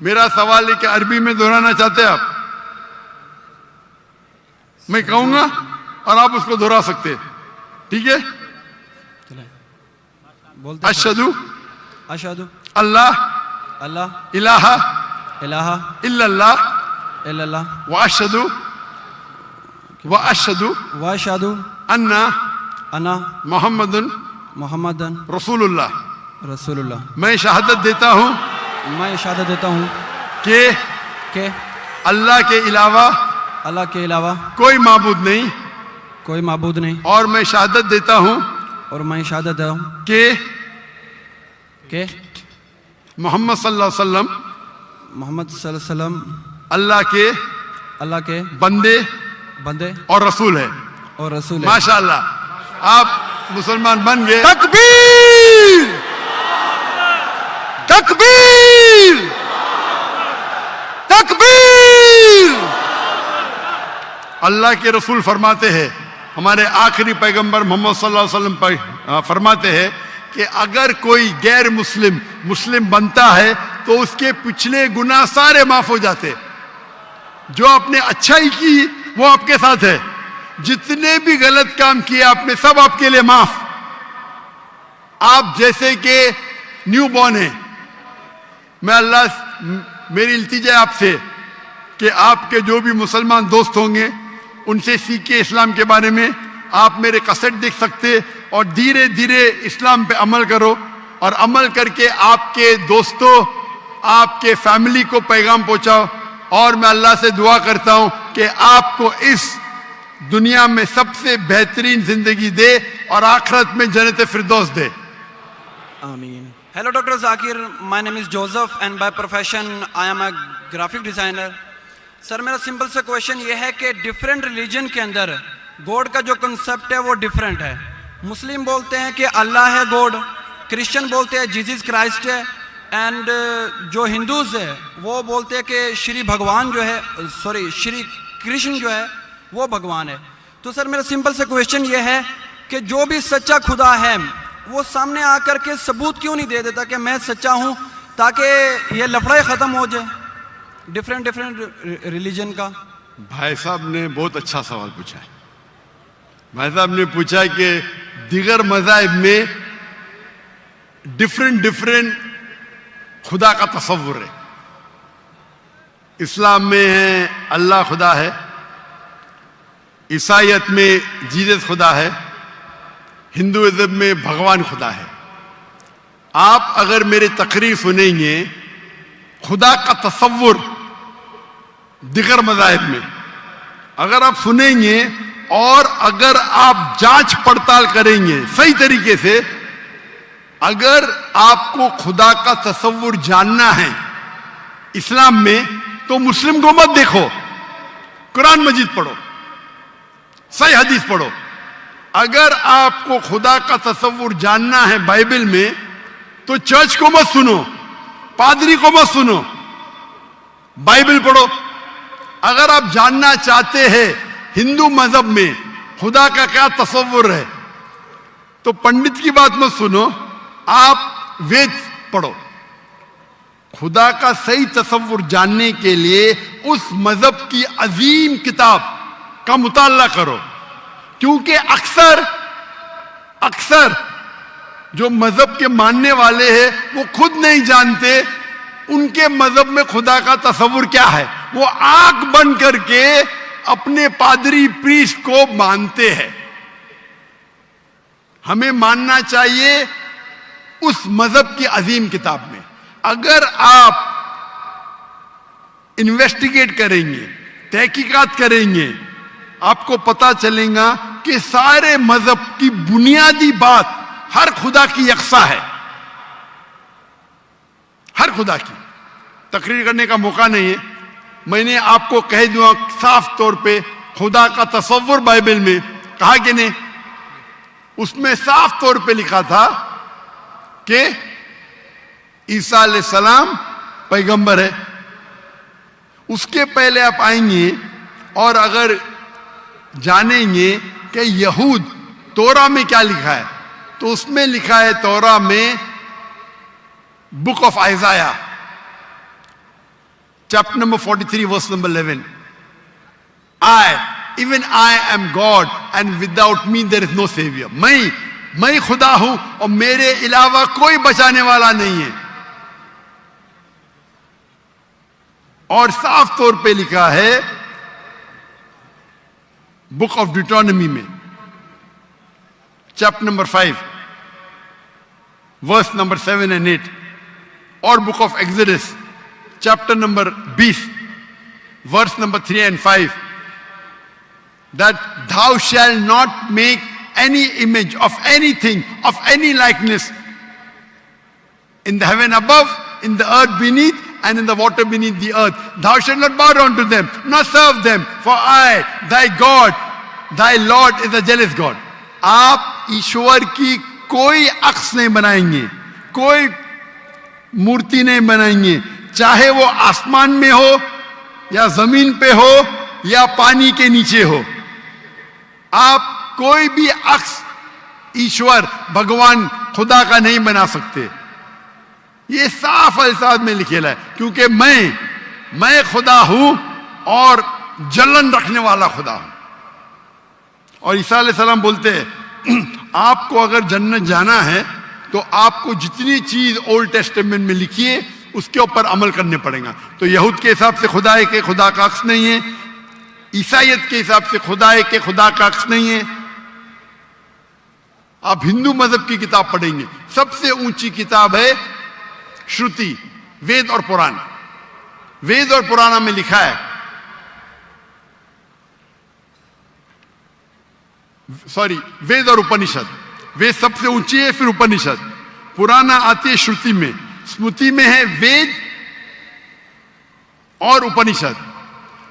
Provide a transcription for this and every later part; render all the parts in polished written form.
میرا سوال ہے کہ عربی میں دہرانا چاہتے ہیں آپ؟ میں کہوں گا اور آپ اس کو دہرا سکتے ہیں، ٹھیک ہے؟ اشہدو اشہدو اللہ اللہ الہ الہ الا اللہ الا اللہ واشہدو واشہدو انا انا محمد محمد رسول اللہ۔ رسول اللہ۔ میں شہادت دیتا ہوں میں شہادت دیتا ہوں کہ اللہ کے علاوہ کوئی معبود نہیں، کوئی معبود نہیں، اور میں شہادت دیتا ہوں اور میں شہادت دیتا ہوں کہ محمد صلی اللہ علیہ وسلم محمد صلی اللہ علیہ وسلم اللہ کے بندے اور رسول ہے۔ اور رسول ہے۔ ماشاءاللہ آپ مسلمان بن گئے۔ تکبیر تکبیر تکبیر۔ اللہ کے رسول فرماتے ہیں، ہمارے آخری پیغمبر محمد صلی اللہ علیہ وسلم فرماتے ہیں کہ اگر کوئی غیر مسلم بنتا ہے تو اس کے پچھلے گناہ سارے معاف ہو جاتے۔ جو آپ نے اچھائی کی وہ آپ کے ساتھ ہے، جتنے بھی غلط کام کیے آپ نے سب آپ کے لیے معاف۔ آپ جیسے کہ نیو بورن ہیں، میری التجا ہے آپ سے کہ آپ کے جو بھی مسلمان دوست ہوں گے ان سے سیکھیں اسلام کے بارے میں۔ آپ میرے کیسٹ دیکھ سکتے اور دھیرے دھیرے اسلام پہ عمل کرو، اور عمل کر کے آپ کے دوستوں آپ کے فیملی کو پیغام پہنچاؤ۔ اور میں اللہ سے دعا کرتا ہوں کہ آپ کو اس دنیا میں سب سے بہترین زندگی دے اور آخرت میں جنت فردوس دے۔ آمین۔ Hello Dr. Zakir, my name is Joseph and by profession I am a graphic designer. سر میرا سمپل سا کویشچن یہ ہے کہ ڈیفرنٹ ریلیجن کے اندر گوڈ کا جو کنسپٹ ہے وہ ڈیفرنٹ ہے۔ مسلم بولتے ہیں کہ اللہ ہے گوڈ، کرسچن بولتے ہیں جیزس کرائسٹ ہے، اینڈ جو ہندوز ہے وہ بولتے ہیں کہ شری بھگوان جو ہے شری کرشن جو ہے وہ بھگوان ہے۔ تو سر میرا سمپل سا کویشچن یہ ہے کہ جو بھی سچا خدا ہے وہ سامنے آ کر کے ثبوت کیوں نہیں دے دیتا کہ میں سچا ہوں، تاکہ یہ لفڑے ختم ہو جائے ڈیفرنٹ ریلیجن کا؟ بھائی صاحب نے بہت اچھا سوال پوچھا ہے۔ بھائی صاحب نے پوچھا کہ دیگر مذاہب میں ڈیفرنٹ خدا کا تصور ہے۔ اسلام میں ہے اللہ خدا ہے، عیسائیت میں جیزس خدا ہے، ہندوازم میں بھگوان خدا ہے۔ آپ اگر میری تقریر سنیں گے خدا کا تصور دیگر مذاہب میں اگر آپ سنیں گے اور اگر آپ جانچ پڑتال کریں گے صحیح طریقے سے، اگر آپ کو خدا کا تصور جاننا ہے اسلام میں تو مسلم کو مت دیکھو، قرآن مجید پڑھو، صحیح حدیث پڑھو۔ اگر آپ کو خدا کا تصور جاننا ہے بائبل میں تو چرچ کو مت سنو، پادری کو مت سنو، بائبل پڑھو۔ اگر آپ جاننا چاہتے ہیں ہندو مذہب میں خدا کا کیا تصور ہے تو پنڈت کی بات مت سنو، آپ وید پڑھو۔ خدا کا صحیح تصور جاننے کے لیے اس مذہب کی عظیم کتاب کا مطالعہ کرو، کیونکہ اکثر جو مذہب کے ماننے والے ہیں وہ خود نہیں جانتے ان کے مذہب میں خدا کا تصور کیا ہے۔ وہ آنکھ بند کر کے اپنے پادری پریسٹ کو مانتے ہیں۔ ہمیں ماننا چاہیے اس مذہب کی عظیم کتاب میں۔ اگر آپ انویسٹیگیٹ کریں گے، تحقیقات کریں گے، آپ کو پتا چلے گا کہ سارے مذہب کی بنیادی بات ہر خدا کی یکساں ہے، ہر خدا کی۔ تقریر کرنے کا موقع نہیں ہے، میں نے آپ کو کہہ دوں صاف طور پہ خدا کا تصور بائبل میں کہا کہ نہیں، اس میں صاف طور پہ لکھا تھا کہ عیسیٰ علیہ السلام پیغمبر ہے۔ اس کے پہلے آپ آئیں گے اور اگر جانیں گے کہ یہود تورا میں کیا لکھا ہے تو اس میں لکھا ہے تورا میں book of آئزایا chapter number 43, verse number 11. Even I am God, and without me there is no savior. میں خدا ہوں اور میرے علاوہ کوئی بچانے والا نہیں ہے. اور صاف طور پہ لکھا ہے بک آف ڈیوٹرانومی میں chapter number 5 verse number 7 and 8, اور book of Exodus chapter number 20 verse number 3 and 5, that thou shalt not make any image of anything, of any likeness, in the heaven above, in the earth beneath, and in the water beneath the earth. Thou shalt not bow down to them, nor serve them, for I, thy God, thy Lord, is a jealous God. آپ ایشور کی کوئی عکس نہیں بنائیں گے, کوئی مورتی نہیں بنائیں گے, چاہے وہ آسمان میں ہو یا زمین پہ ہو یا پانی کے نیچے ہو. آپ کوئی بھی عکس ایشور بھگوان خدا کا نہیں بنا سکتے. یہ صاف الفاظ میں لکھا ہے, کیونکہ میں خدا ہوں اور جلن رکھنے والا خدا ہوں. اور عیسیٰ علیہ السلام بولتے ہیں آپ کو اگر جنت جانا ہے تو آپ کو جتنی چیز اولڈ ٹیسٹمنٹ میں لکھی ہے اس کے اوپر عمل کرنے پڑے گا. تو یہود کے حساب سے خدا ہے کہ خدا کا عکس نہیں ہے, عیسائیت کے حساب سے خدا ہے کہ خدا کا عکس نہیں ہے. آپ ہندو مذہب کی کتاب پڑھیں گے, سب سے اونچی کتاب ہے شروتی, وید اور پران. وید اور پرانا میں لکھا ہے, وید اور اپنشد. وید سب سے اونچی ہے, پھر اپنشد. پرانا آتی ہے شروتی میں, اسمرتی میں ہے وید اور اپنشد.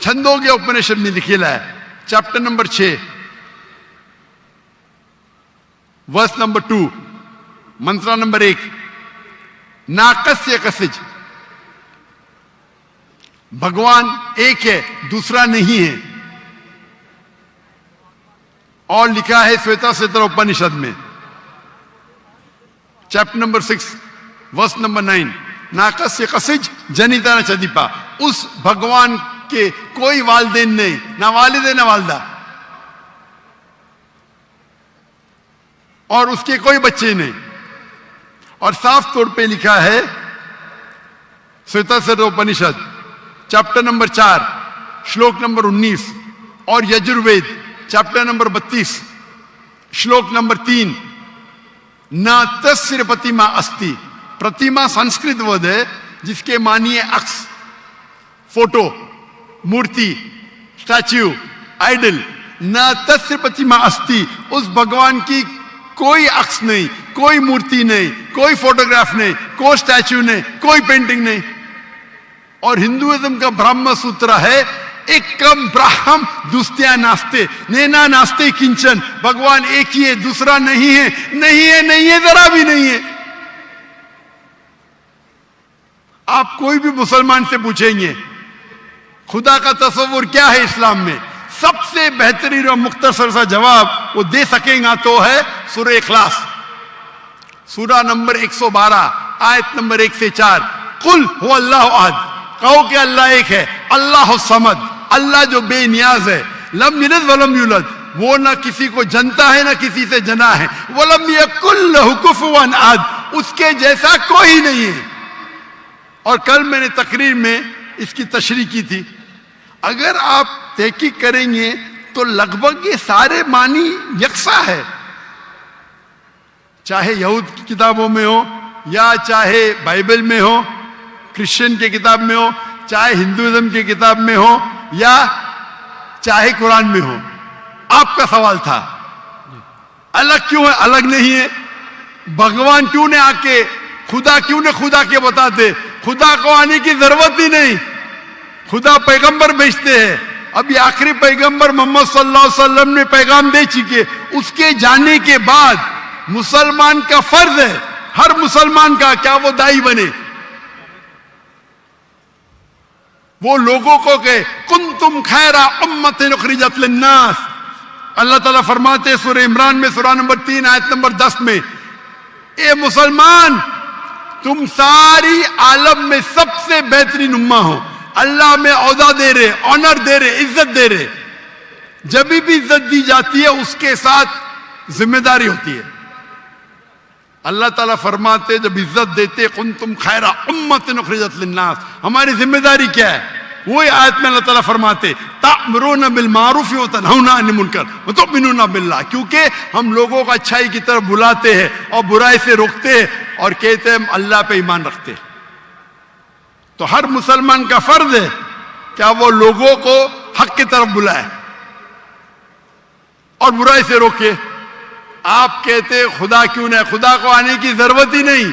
چھندوگیہ اپنشد میں لکھا ہے chapter number 6 verse number 2, mantra number 1, ناکسیہ کسج, بھگوان ایک ہے, دوسرا نہیں ہے. اور لکھا ہے سویتا ستر اپنشد میں چیپٹر نمبر 6 ورس نمبر 9, ناکسیہ کسج جنیتا نہ چدیپا. اس بھگوان کے کوئی والدین نہیں, نہ والد نہ والدہ, اور اس کے کوئی بچے نہیں. اور صاف طور پہ لکھا ہے سویتا ستر اپنشد چیپٹر نمبر 4 شلوک نمبر 19, اور یجروید چیپٹر نمبر 32 شلوک نمبر 3, نہ تسر پتیما استی. پرتیما سنسکرت ورڈ ہے جس کے معنی ہے عکس, فوٹو, مورتی, اسٹیچو, آئیڈل. نہ تسر پتیما استی, اس بھگوان کی کوئی عکس نہیں, کوئی مورتی نہیں, کوئی فوٹوگراف نہیں, کوئی اسٹیچو نہیں, کوئی پینٹنگ نہیں. اور ہندوازم کا برہم سوتر ہے ایکم براہم دوستیا ناستے, نینا ناستے کنچن. بھگوان ایک ہی ہے, دوسرا نہیں ہے, نہیں ہے, نہیں ہے, ذرا بھی نہیں ہے. آپ کوئی بھی مسلمان سے پوچھیں گے خدا کا تصور کیا ہے اسلام میں, سب سے بہترین اور مختصر سا جواب وہ دے سکیں گا تو ہے سورہ اخلاص, سورہ نمبر 112 آیت نمبر 1 سے 4. قل هو اللہ احد, کہو کہ اللہ ایک ہے, اللہ الصمد, اللہ جو بے نیاز ہے, لم یلد ولم یولد, وہ نہ کسی کو جنتا ہے نہ کسی سے جنا ہے, ولم یکن لہ کفوا احد, اس کے جیسا کوئی نہیں ہے. اور کل میں نے تقریر میں اس کی تشریح کی تھی. اگر آپ تحقیق کریں گے تو لگ بھگ یہ سارے معنی یکساں ہے, چاہے یہود کی کتابوں میں ہو یا چاہے بائبل میں ہو, کرسچن کی کتاب میں ہو, چاہے ہندوازم کی کتاب میں ہو یا چاہے قرآن میں ہو. آپ کا سوال تھا الگ کیوں ہے, الگ نہیں ہے. بھگوان کیوں نے آ کے خدا کیوں نے خدا کے بتاتے, خدا کو آنے کی ضرورت ہی نہیں. خدا پیغمبر بھیجتے ہیں. ابھی آخری پیغمبر محمد صلی اللہ علیہ وسلم نے پیغام دے چکے. اس کے جانے کے بعد مسلمان کا فرض ہے, ہر مسلمان کا, کیا وہ دائی بنے, وہ لوگوں کو کہ کنتم خیر امۃ اخرجت للناس. اللہ تعالیٰ فرماتے سورہ عمران میں سورہ نمبر 3 آیت نمبر 10 میں, اے مسلمان تم ساری عالم میں سب سے بہترین امہ ہو. اللہ میں عہدہ دے رہے, آنر دے رہے, عزت دے رہے. جب بھی عزت دی جاتی ہے اس کے ساتھ ذمہ داری ہوتی ہے. اللہ تعالیٰ فرماتے جب عزت دیتے کنتم خیر امۃ اخرجت للناس, ہماری ذمہ داری کیا ہے؟ وہی آیت میں اللہ تعالیٰ فرماتے تأمرون بالمعروف وتنہون عن المنکر وتؤمنون باللہ, کیونکہ ہم لوگوں کو اچھائی کی طرف بلاتے ہیں اور برائی سے روکتے ہیں اور کہتے ہیں ہم اللہ پہ ایمان رکھتے ہیں. تو ہر مسلمان کا فرض ہے کیا وہ لوگوں کو حق کی طرف بلائے اور برائی سے روکے. آپ کہتے خدا کیوں نہیں, خدا کو آنے کی ضرورت ہی نہیں.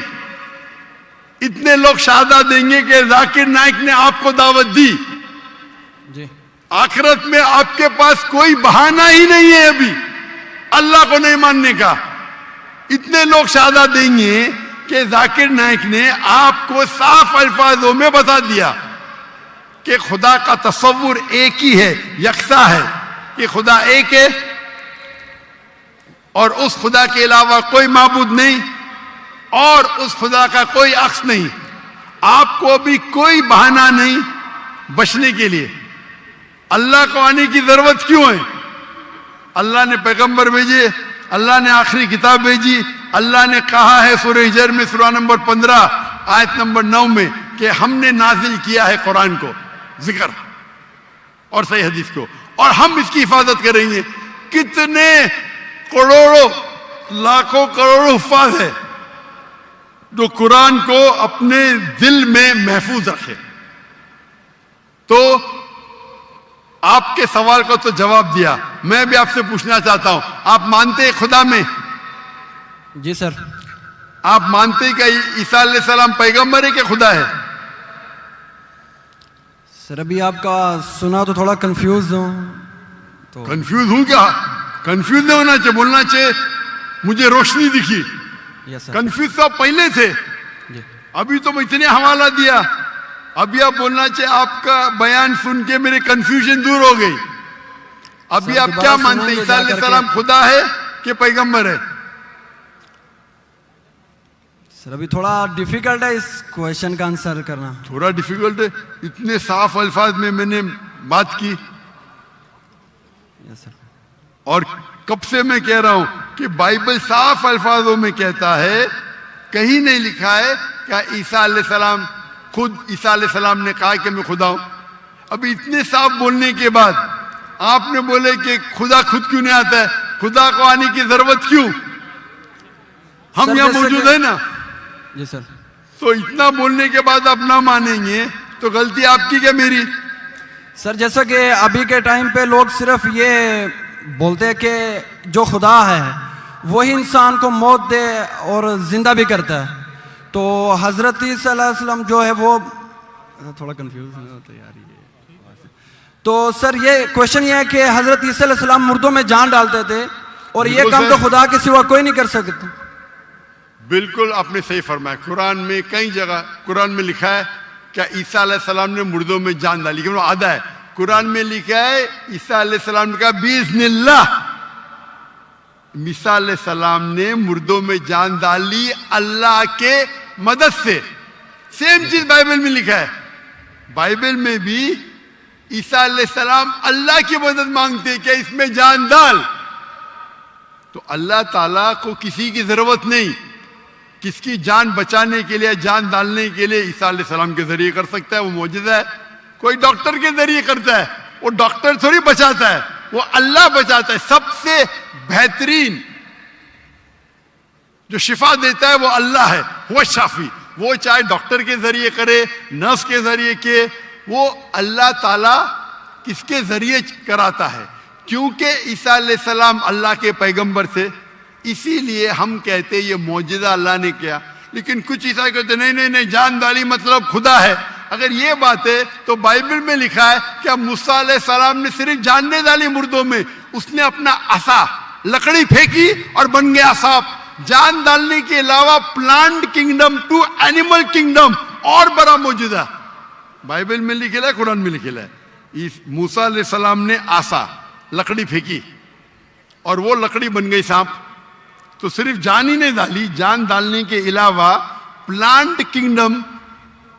اتنے لوگ شہادہ دیں گے کہ ذاکر نائک نے آپ کو دعوت دی, جی آخرت میں آپ کے پاس کوئی بہانہ ہی نہیں ہے ابھی اللہ کو نہیں ماننے کا. اتنے لوگ شہادہ دیں گے کہ ذاکر نائک نے آپ کو صاف الفاظوں میں بتا دیا کہ خدا کا تصور ایک ہی ہے, یکساں ہے, کہ خدا ایک ہے اور اس خدا کے علاوہ کوئی معبود نہیں اور اس خدا کا کوئی عکس نہیں. آپ کو ابھی کوئی بہانہ نہیں بچنے کے لیے. اللہ کو آنے کی ضرورت کیوں ہے؟ اللہ نے پیغمبر بھیجے, اللہ نے آخری کتاب بھیجی. اللہ نے کہا ہے سورہ ہجر میں سورہ نمبر 15 آیت نمبر 9 میں کہ ہم نے نازل کیا ہے قرآن کو, ذکر اور صحیح حدیث کو, اور ہم اس کی حفاظت کریں گے. کتنے کروڑوں لاکھوں کروڑوں حفاظ ہے جو قرآن کو اپنے دل میں محفوظ رکھے. تو آپ کے سوال کو تو جواب دیا, میں بھی آپ سے پوچھنا چاہتا ہوں, آپ مانتے ہیں خدا میں؟ جی سر. آپ مانتے ہیں کہ عیسیٰ علیہ السلام پیغمبر ہے کہ خدا ہے؟ سر ابھی آپ کا سنا تو تھوڑا کنفیوز ہوں. تو کنفیوز ہوں کیا؟ کنفیوز نہیں ہونا چاہیے, بولنا چاہیے مجھے روشنی دکھی. یس سر. کنفیوز تو آپ پہلے تھے, جی ابھی تو میں اتنے حوالہ دیا. ابھی آپ بولنا چاہیے آپ کا بیان سن کے میرے کنفیوژن دور ہو گئی. ابھی سر آپ دوبارہ کیا سنیں مانتے ہیں, گے عیسیٰ جا علیہ کر کے. السلام خدا ہے کہ پیغمبر ہے؟ سر ابھی تھوڑا ڈیفیکلٹ ہے اس کویشچن کا آنسر کرنا. تھوڑا ڈیفیکلٹ ہے, اتنے صاف الفاظ میں نے بات کی. یس سر. اور کب سے میں کہہ رہا ہوں کہ بائبل صاف الفاظوں میں کہتا ہے, کہیں نہیں لکھا ہے کہ عیسیٰ علیہ السلام خود عیسیٰ علیہ السلام نے کہا کہ میں خدا ہوں. ابھی اتنے صاف بولنے کے بعد آپ نے بولے کہ خدا خود کیوں نہیں آتا ہے, خدا کو آنے کی ضرورت کیوں؟ ہم سر یہاں جیسے موجود کہ- ہیں نا. جی سر. تو اتنا بولنے کے بعد آپ نہ مانیں گے تو غلطی آپ کی کیا میری؟ سر جیسا کہ ابھی کے ٹائم پہ لوگ صرف یہ بولتے ہیں کہ جو خدا ہے وہی انسان کو موت دے اور زندہ بھی کرتا ہے. تو حضرت صلی اللہ علیہ وسلم جو ہے وہ تھوڑا کنفیوز ہوتا ہے یار یہ. تو سر یہ کویشچن یہ ہے کہ حضرت عیسیٰ علیہ السلام مردوں میں جان ڈالتے تھے اور یہ بالکل کام سر. تو خدا کے سوا کوئی نہیں کر سکتا. بالکل آپ نے صحیح فرمایا. قرآن میں کئی جگہ قرآن میں لکھا ہے کہ عیسیٰ علیہ السلام نے مردوں میں جان ڈالی, لیکن وہ آدھا ہے. قرآن میں لکھا ہے عیسیٰ علیہ السلام نے کہا بِإِذْنِ اللَّهِ, عیسیٰ علیہ السلام نے مردوں میں جان ڈالی اللہ کے مدد سے. سیم چیز بائبل میں لکھا ہے. بائبل میں بھی عیسیٰ علیہ السلام اللہ کی مدد مانگتے کہ اس میں جان ڈال. تو اللہ تعالیٰ کو کسی کی ضرورت نہیں, کس کی جان بچانے کے لیے جان ڈالنے کے لیے عیسیٰ علیہ السلام کے ذریعے کر سکتا ہے. وہ معجزہ ہے. کوئی ڈاکٹر کے ذریعے کرتا ہے, وہ ڈاکٹر تھوڑی بچاتا ہے, وہ اللہ بچاتا ہے. سب سے بہترین جو شفا دیتا ہے وہ اللہ ہے, وہ شافی. وہ چاہے ڈاکٹر کے ذریعے کرے, نرس کے ذریعے کے, وہ اللہ تعالیٰ کس کے ذریعے کراتا ہے. کیونکہ عیسیٰ علیہ السلام اللہ کے پیغمبر تھے, اسی لیے ہم کہتے یہ معجزہ اللہ نے کیا. لیکن کچھ عیسائی کہتے نہیں نہیں نہیں, جان ڈالی مطلب خدا ہے. اگر یہ بات ہے تو بائبل میں لکھا ہے کہ موسیٰ علیہ السلام نے صرف جان نہیں ڈالی مردوں میں, اس نے اپنا عصا لکڑی پھینکی اور بن گیا سانپ. جان ڈالنے کے علاوہ plant kingdom to animal kingdom اور بڑا معجزہ بائبل میں لکھا ہے, قرآن میں لکھا ہے. موسیٰ علیہ السلام نے عصا لکڑی پھینکی اور وہ لکڑی بن گئی سانپ. تو صرف جان ہی نہیں ڈالی, جان ڈالنے کے علاوہ plant kingdom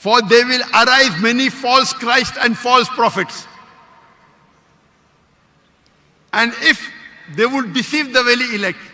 For they will arise many false Christ and false prophets. And if they would deceive the very elect,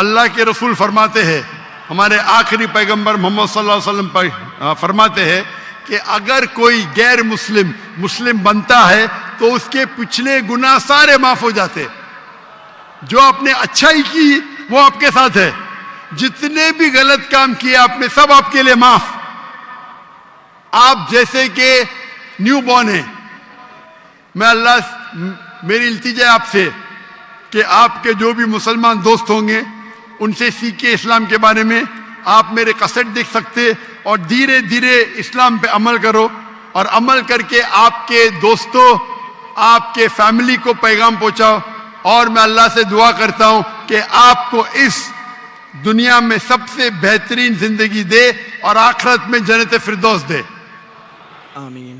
اللہ کے رسول فرماتے ہیں, ہمارے آخری پیغمبر محمد صلی اللہ علیہ وسلم فرماتے ہیں کہ اگر کوئی غیر مسلم مسلم بنتا ہے تو اس کے پچھلے گناہ سارے معاف ہو جاتے. جو آپ نے اچھائی کی وہ آپ کے ساتھ ہے, جتنے بھی غلط کام کیے آپ نے سب آپ کے لیے معاف. آپ جیسے کہ نیو بورن ہیں, میں اللہ میری التجا ہے آپ سے کہ آپ کے جو بھی مسلمان دوست ہوں گے ان سے سیکھیں اسلام کے بارے میں. آپ میرے کسٹ دیکھ سکتے اور دھیرے دھیرے اسلام پہ عمل کرو, اور عمل کر کے آپ کے دوستوں آپ کے فیملی کو پیغام پہنچاؤ. اور میں اللہ سے دعا کرتا ہوں کہ آپ کو اس دنیا میں سب سے بہترین زندگی دے اور آخرت میں جنت فردوس دے. آمین.